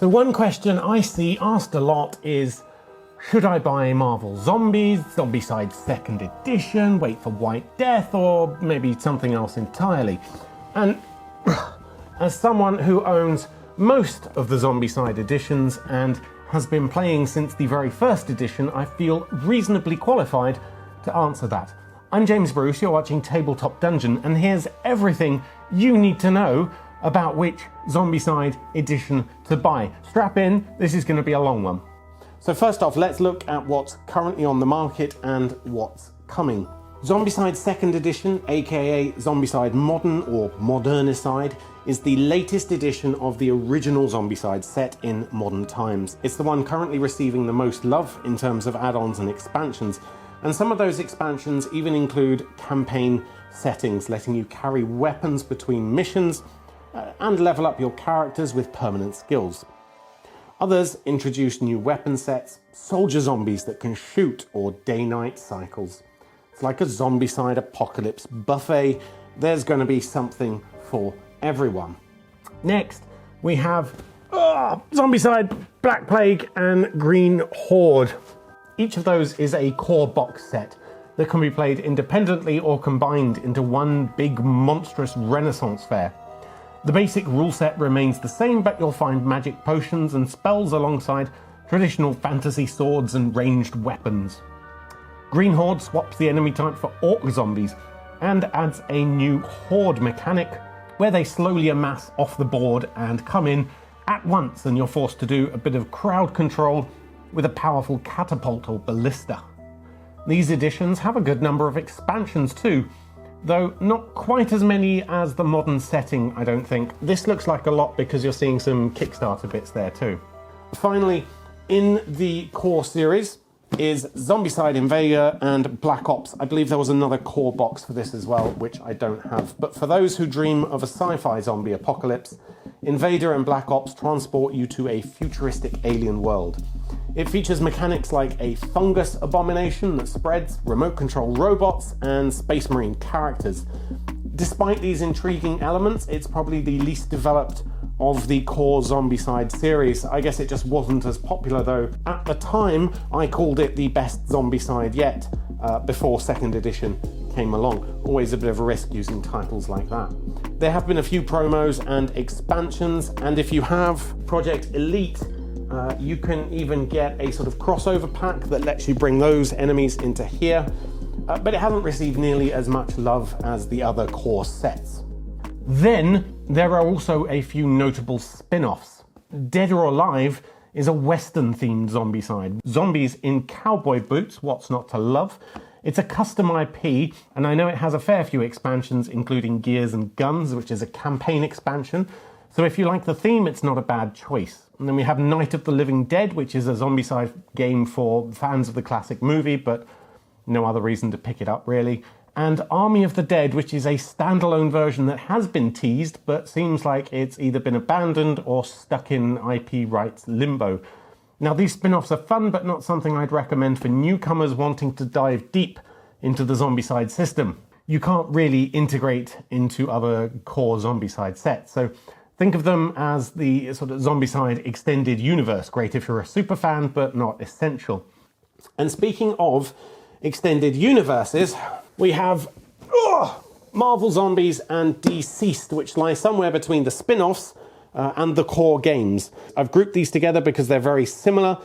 So one question I see asked a lot is, should I buy Marvel Zombies, Zombicide 2nd Edition, wait for White Death, or maybe something else entirely? And as someone who owns most of the Zombicide editions and has been playing since the very first edition, I feel reasonably qualified to answer that. I'm James Bruce, you're watching Tabletop Dungeon, and here's everything you need to know about which Zombicide edition to buy. Strap in, this is going to be a long one. So first off, let's look at what's currently on the market and what's coming. Zombicide 2nd Edition, aka Zombicide Modern or Modernicide, is the latest edition of the original Zombicide set in modern times. It's the one currently receiving the most love in terms of add-ons and expansions, and some of those expansions even include campaign settings, letting you carry weapons between missions and level up your characters with permanent skills. Others introduce new weapon sets, soldier zombies that can shoot, or day-night cycles. It's like a Zombicide apocalypse buffet. There's going to be something for everyone. Next, we have Zombicide, Black Plague, and Green Horde. Each of those is a core box set that can be played independently or combined into one big monstrous Renaissance fair. The basic rule set remains the same, but you'll find magic potions and spells alongside traditional fantasy swords and ranged weapons. Green Horde swaps the enemy type for orc zombies and adds a new horde mechanic where they slowly amass off the board and come in at once, and you're forced to do a bit of crowd control with a powerful catapult or ballista. These editions have a good number of expansions too, though not quite as many as the modern setting, I don't think. This looks like a lot because you're seeing some Kickstarter bits there too. Finally, in the core series is Zombicide, Invader, and Black Ops. I believe there was another core box for this as well, which I don't have. But for those who dream of a sci-fi zombie apocalypse, Invader and Black Ops transport you to a futuristic alien world. It features mechanics like a fungus abomination that spreads, remote control robots, and space marine characters. Despite these intriguing elements, it's probably the least developed of the core Zombicide series. I guess it just wasn't as popular though. At the time, I called it the best Zombicide yet, before 2nd edition came along. Always a bit of a risk using titles like that. There have been a few promos and expansions, and if you have Project Elite, you can even get a sort of crossover pack that lets you bring those enemies into here, but it hasn't received nearly as much love as the other core sets. Then there are also a few notable spin-offs. Dead or Alive is a Western-themed Zombicide. Zombies in cowboy boots, what's not to love? It's a custom IP, and I know it has a fair few expansions, including Gears and Guns, which is a campaign expansion. So if you like the theme, it's not a bad choice. And then we have Night of the Living Dead, which is a Zombicide game for fans of the classic movie, but no other reason to pick it up really. And Army of the Dead, which is a standalone version that has been teased, but seems like it's either been abandoned or stuck in IP rights limbo. Now, these spin-offs are fun, but not something I'd recommend for newcomers wanting to dive deep into the Zombicide system. You can't really integrate into other core Zombicide sets, so think of them as the sort of Zombicide extended universe. Great if you're a super fan, but not essential. And speaking of extended universes, we have Marvel Zombies and Deceased, which lie somewhere between the spin-offs and the core games. I've grouped these together because they're very similar,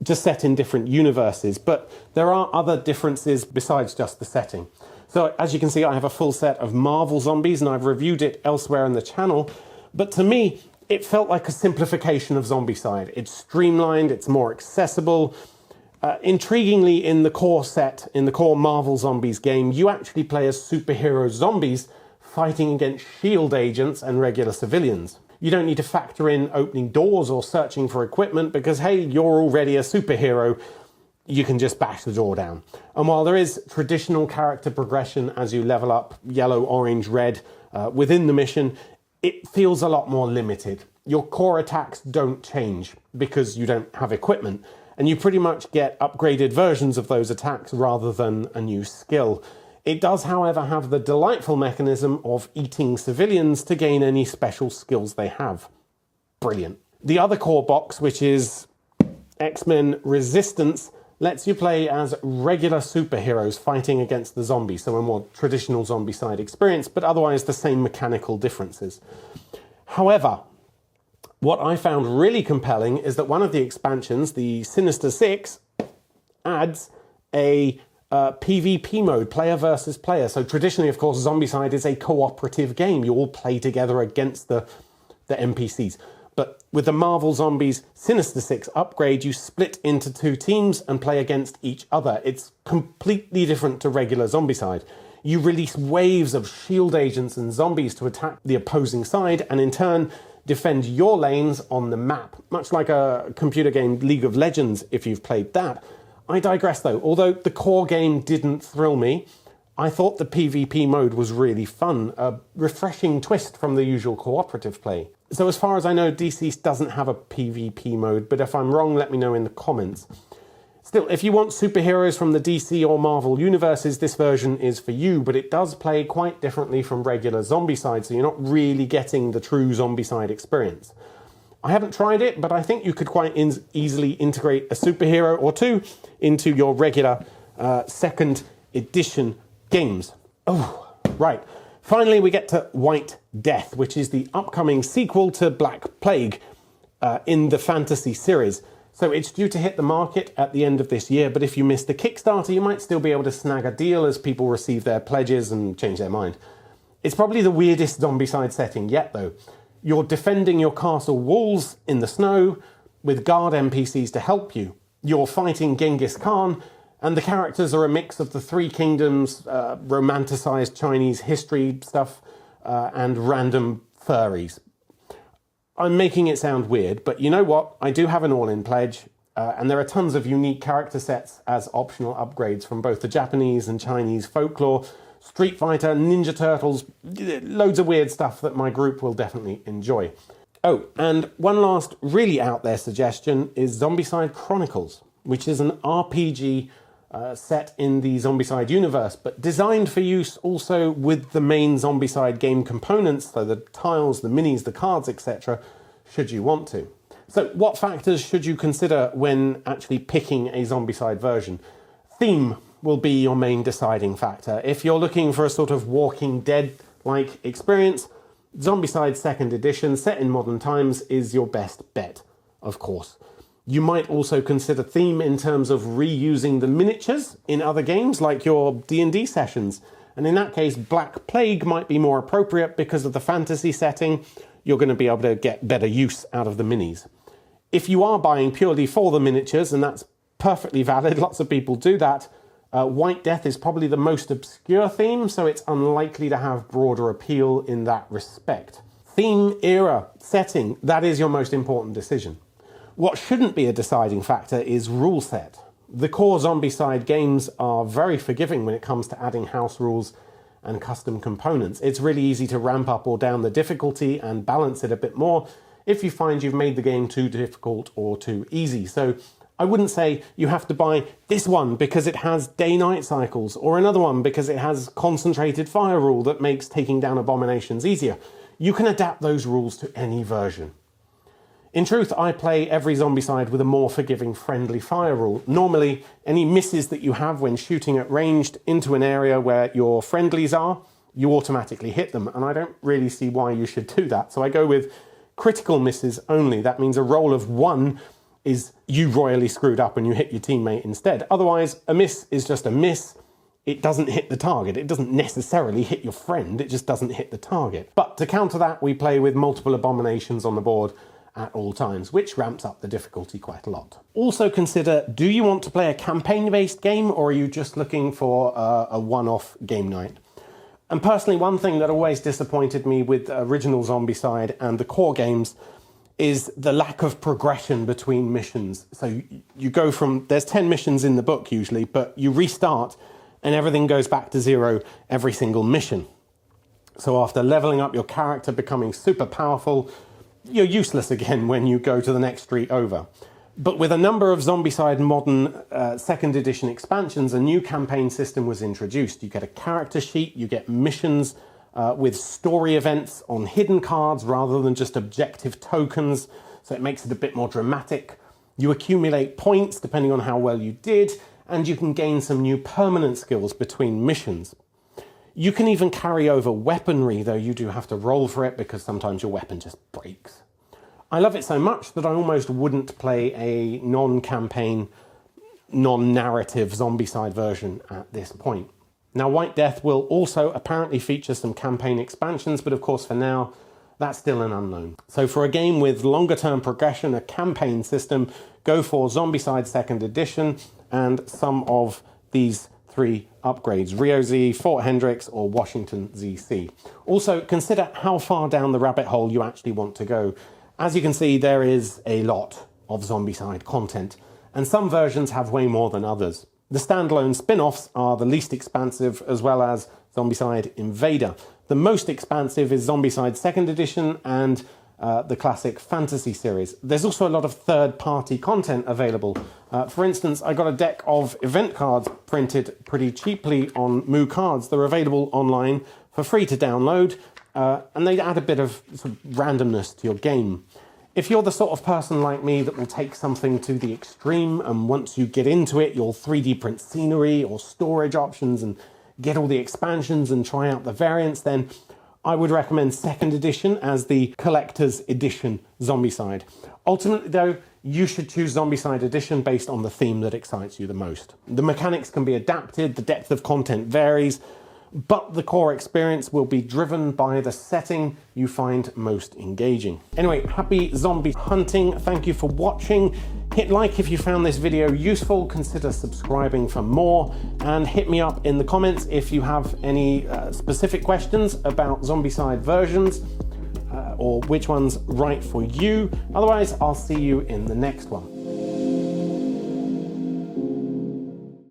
just set in different universes, but there are other differences besides just the setting. So as you can see, I have a full set of Marvel Zombies, and I've reviewed it elsewhere in the channel, but to me, it felt like a simplification of Zombicide. It's streamlined, it's more accessible. Intriguingly, in the core set, in the core Marvel Zombies game, you actually play as superhero zombies fighting against S.H.I.E.L.D. agents and regular civilians. You don't need to factor in opening doors or searching for equipment because, hey, you're already a superhero. You can just bash the door down. And while there is traditional character progression as you level up yellow, orange, red within the mission, it feels a lot more limited. Your core attacks don't change because you don't have equipment, and you pretty much get upgraded versions of those attacks rather than a new skill. It does, however, have the delightful mechanism of eating civilians to gain any special skills they have. Brilliant. The other core box, which is X-Men Resistance, lets you play as regular superheroes fighting against the zombies, so a more traditional Zombicide experience, but otherwise the same mechanical differences. However, what I found really compelling is that one of the expansions, the Sinister Six, adds a PvP mode, player versus player. So traditionally, of course, Zombicide is a cooperative game. You all play together against the NPCs. But with the Marvel Zombies Sinister Six upgrade, you split into 2 teams and play against each other. It's completely different to regular Zombicide. You release waves of shield agents and zombies to attack the opposing side and in turn defend your lanes on the map, much like a computer game League of Legends if you've played that. I digress though. Although the core game didn't thrill me, I thought the PvP mode was really fun, a refreshing twist from the usual cooperative play. So as far as I know, DC doesn't have a PvP mode, but if I'm wrong, let me know in the comments. Still, if you want superheroes from the DC or Marvel universes, this version is for you, but it does play quite differently from regular Zombicide, so you're not really getting the true Zombicide experience. I haven't tried it, but I think you could quite easily integrate a superhero or 2 into your regular second edition games. Oh, right. Finally, we get to White Death, which is the upcoming sequel to Black Plague in the fantasy series. So it's due to hit the market at the end of this year, but if you missed the Kickstarter, you might still be able to snag a deal as people receive their pledges and change their mind. It's probably the weirdest Zombicide setting yet, though. You're defending your castle walls in the snow with guard NPCs to help you. You're fighting Genghis Khan, and the characters are a mix of the 3 kingdoms, romanticized Chinese history stuff, and random furries. I'm making it sound weird, but you know what? I do have an all-in pledge, and there are tons of unique character sets as optional upgrades from both the Japanese and Chinese folklore, Street Fighter, Ninja Turtles, loads of weird stuff that my group will definitely enjoy. Oh, and one last really out there suggestion is Zombicide Chronicles, which is an RPG set in the Zombicide universe, but designed for use also with the main Zombicide game components, so the tiles, the minis, the cards, etc., should you want to. So what factors should you consider when actually picking a Zombicide version? Theme will be your main deciding factor. If you're looking for a sort of Walking Dead-like experience, Zombicide 2nd Edition, set in modern times, is your best bet, of course. You might also consider theme in terms of reusing the miniatures in other games, like your D&D sessions. And in that case, Black Plague might be more appropriate because of the fantasy setting. You're going to be able to get better use out of the minis. If you are buying purely for the miniatures, and that's perfectly valid, lots of people do that, White Death is probably the most obscure theme, so it's unlikely to have broader appeal in that respect. Theme, era, setting, that is your most important decision. What shouldn't be a deciding factor is rule set. The core Zombicide games are very forgiving when it comes to adding house rules and custom components. It's really easy to ramp up or down the difficulty and balance it a bit more if you find you've made the game too difficult or too easy. So I wouldn't say you have to buy this one because it has day-night cycles, or another one because it has concentrated fire rule that makes taking down abominations easier. You can adapt those rules to any version. In truth, I play every Zombicide with a more forgiving, friendly fire rule. Normally, any misses that you have when shooting at ranged into an area where your friendlies are, you automatically hit them, and I don't really see why you should do that. So I go with critical misses only. That means a roll of 1 is you royally screwed up and you hit your teammate instead. Otherwise, a miss is just a miss. It doesn't hit the target. It doesn't necessarily hit your friend, it just doesn't hit the target. But to counter that, we play with multiple abominations on the board at all times, which ramps up the difficulty quite a lot. Also consider, do you want to play a campaign-based game, or are you just looking for a one-off game night? And personally, one thing that always disappointed me with original Zombicide and the core games is the lack of progression between missions. So you go from, there's 10 missions in the book usually, but you restart and everything goes back to 0 every single mission. So after leveling up your character, becoming super powerful, you're useless again when you go to the next street over. But with a number of Zombicide modern 2nd edition expansions, a new campaign system was introduced. You get a character sheet, you get missions with story events on hidden cards rather than just objective tokens. so it makes it a bit more dramatic. You accumulate points depending on how well you did, and you can gain some new permanent skills between missions. You can even carry over weaponry, though you do have to roll for it because sometimes your weapon just breaks. I love it so much that I almost wouldn't play a non-campaign, non-narrative Zombicide version at this point. Now, White Death will also apparently feature some campaign expansions, but of course for now, that's still an unknown. So for a game with longer term progression, a campaign system, go for Zombicide 2nd Edition and some of these 3 upgrades, Rio Z, Fort Hendricks or Washington ZC. Also consider how far down the rabbit hole you actually want to go. As you can see, there is a lot of Zombicide content, and some versions have way more than others. The standalone spin-offs are the least expansive, as well as Zombicide Invader. The most expansive is Zombicide 2nd Edition and the classic fantasy series. There's also a lot of third-party content available. For instance, I got a deck of event cards printed pretty cheaply on Moo Cards. They're available online for free to download, and they add a bit of sort of randomness to your game. If you're the sort of person like me that will take something to the extreme, and once you get into it, you'll 3D print scenery or storage options and get all the expansions and try out the variants, then I would recommend 2nd Edition as the Collector's Edition Zombicide. Ultimately, though, you should choose Zombicide Edition based on the theme that excites you the most. The mechanics can be adapted, the depth of content varies, but the core experience will be driven by the setting you find most engaging. Anyway, happy zombie hunting. Thank you for watching. Hit like if you found this video useful, consider subscribing for more, and hit me up in the comments if you have any specific questions about Zombicide versions or which one's right for you. Otherwise, I'll see you in the next one.